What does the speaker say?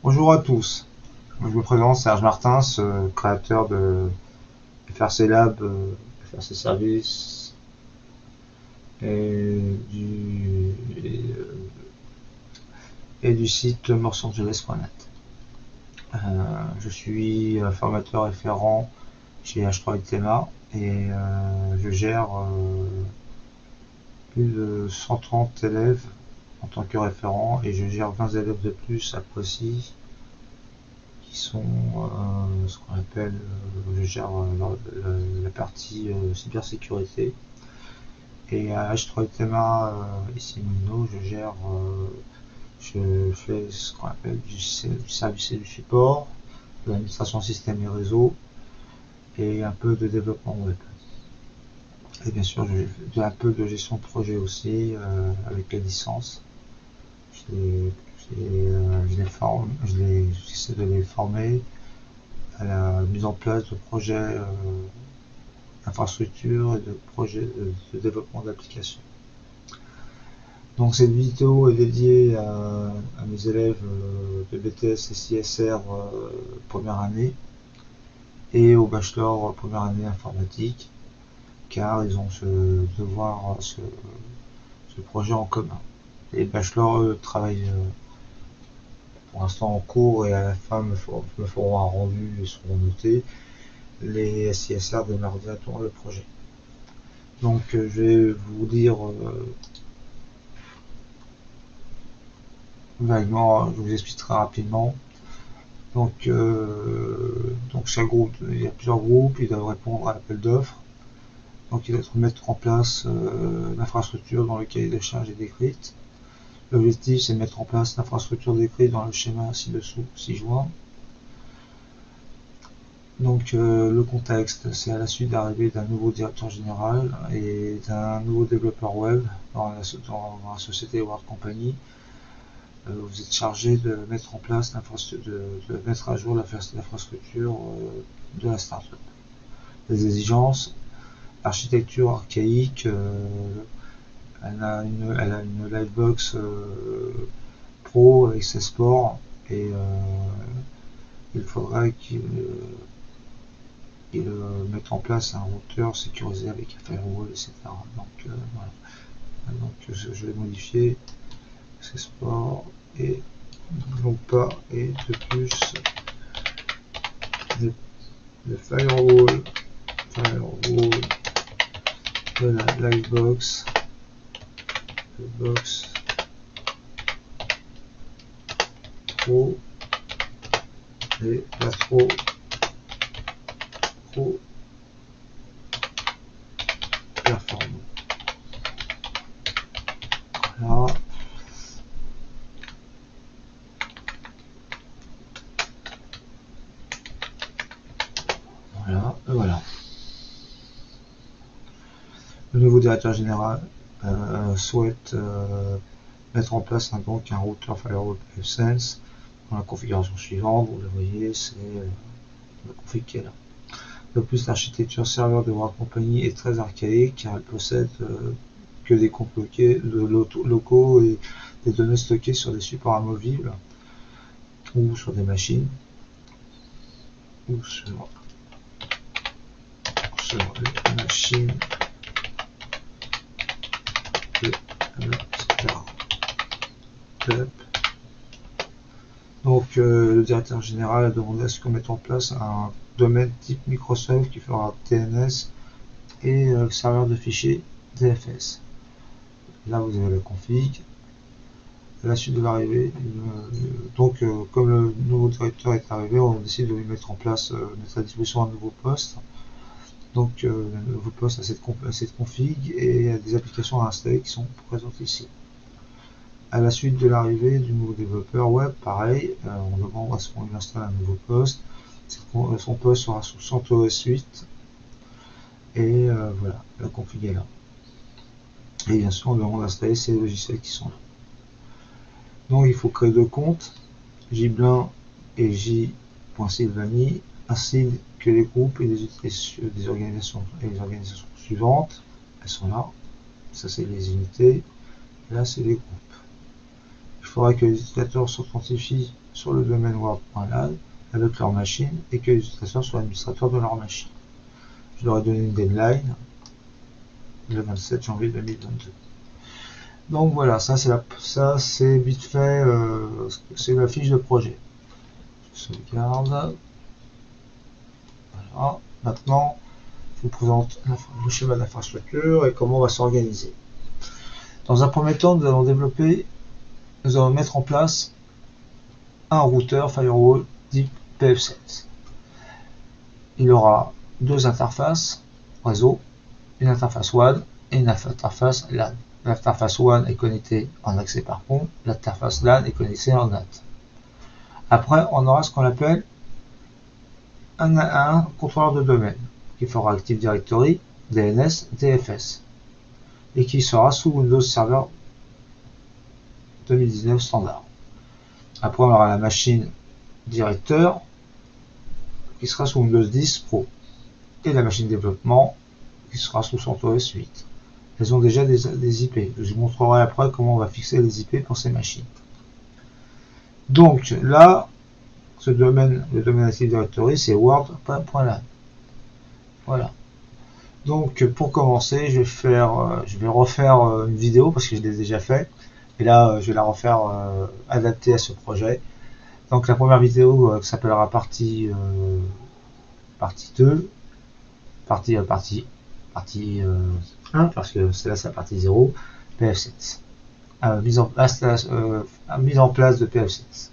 Bonjour à tous, je me présente Serge Martins, créateur de FRC Lab, FRC Service et du site morsangeles.net. Je suis formateur référent chez H3ITMA et je gère plus de 130 élèves en tant que référent et je gère 20 élèves de plus à Poissy qui sont ce qu'on appelle, je gère la partie cybersécurité. Et à H3TMA, ici Mino, je fais ce qu'on appelle du service et du support, de l'administration système et réseau, et un peu de développement web. Et bien sûr, j'ai un peu de gestion de projet aussi, avec les licences. J'essaie de les former à la mise en place de projets d'infrastructure et de projets de développement d'applications. Donc cette vidéo est dédiée à mes élèves de BTS et CSR première année et au bachelor première année informatique, car ils ont ce projet en commun. Les bachelors travaillent pour l'instant en cours et à la fin me feront un rendu et seront notés. Les CSR démarrent directement le projet. Donc je vais vous dire vaguement, je vous explique très rapidement. Donc chaque groupe, il y a plusieurs groupes, ils doivent répondre à l'appel d'offres. Donc ils doivent mettre en place l'infrastructure dans le cahier de charge est décrite. L'objectif c'est de mettre en place l'infrastructure décrite dans le schéma ci-dessous, ci-joint. Donc le contexte, c'est à la suite d'arrivée d'un nouveau directeur général et d'un nouveau développeur web dans la société World Company. Vous êtes chargé de mettre en place de mettre à jour l'infrastructure de la startup. Les exigences, architecture archaïque, elle a une Livebox Pro avec ses sports et il faudrait qu'il mette en place un routeur sécurisé avec un firewall, etc. Donc voilà. Donc je vais modifier ces sports et non pas et de plus le firewall de la Livebox box Pro et pas trop performant. Voilà. Voilà. Le nouveau directeur général souhaite mettre en place un routeur firewall FSense dans la configuration suivante. Vous le voyez, c'est la config qui est là. De plus, l'architecture serveur de World Company est très archaïque car elle possède que des comptes locaux et des données stockées sur des supports amovibles ou sur des machines ou sur les machines de la startup. Donc le directeur général a demandé à ce qu'on mette en place un domaine type Microsoft qui fera TNS et serveur de fichiers DFS. Là vous avez la config. À la suite de l'arrivée, comme le nouveau directeur est arrivé, on décide de lui mettre en place, mettre à disposition un nouveau poste. Donc le nouveau poste a cette config et il y a des applications à installer qui sont présentes ici. À la suite de l'arrivée du nouveau développeur web, pareil, on demande à ce qu'on lui installe un nouveau poste. Son poste sera sous CentOS 8 et voilà, la config est là. Et bien sûr, on demande d'installer ces logiciels qui sont là. Donc il faut créer deux comptes, jblin et j.sylvanie, ainsi que les groupes et les organisations suivantes. Elles sont là. Ça c'est les unités. Et là c'est les groupes. Il faudra que les utilisateurs s'authentifient sur le domaine word.lan avec leur machine et que les utilisateurs soient administrateurs de leur machine. Je leur ai donné une deadline le 27 janvier 2022. Donc voilà, ça c'est vite fait, c'est la fiche de projet. Je sauvegarde. Voilà. Maintenant, je vous présente le schéma d'infrastructure et comment on va s'organiser. Dans un premier temps, nous allons mettre en place un routeur firewall type PF7. Il aura deux interfaces réseau, une interface WAN et une interface LAN. L'interface WAN est connectée en accès par pont, l'interface LAN est connectée en NAT. Après, on aura ce qu'on appelle un contrôleur de domaine qui fera Active Directory, DNS, DFS et qui sera sous Windows Server 2019 standard. Après, on aura la machine directeur qui sera sous Windows 10 Pro et la machine développement qui sera sous CentOS 8. Elles ont déjà des IP. Je vous montrerai après comment on va fixer les IP pour ces machines. Donc là, le domaine Active Directory, c'est word.lan. Voilà. Donc pour commencer, je vais refaire une vidéo parce que je l'ai déjà fait. Et là, je vais la refaire adaptée à ce projet. Donc la première vidéo s'appellera partie 2, partie 1, parce que c'est là, c'est la partie 0, PF7. Mise en place de PF7.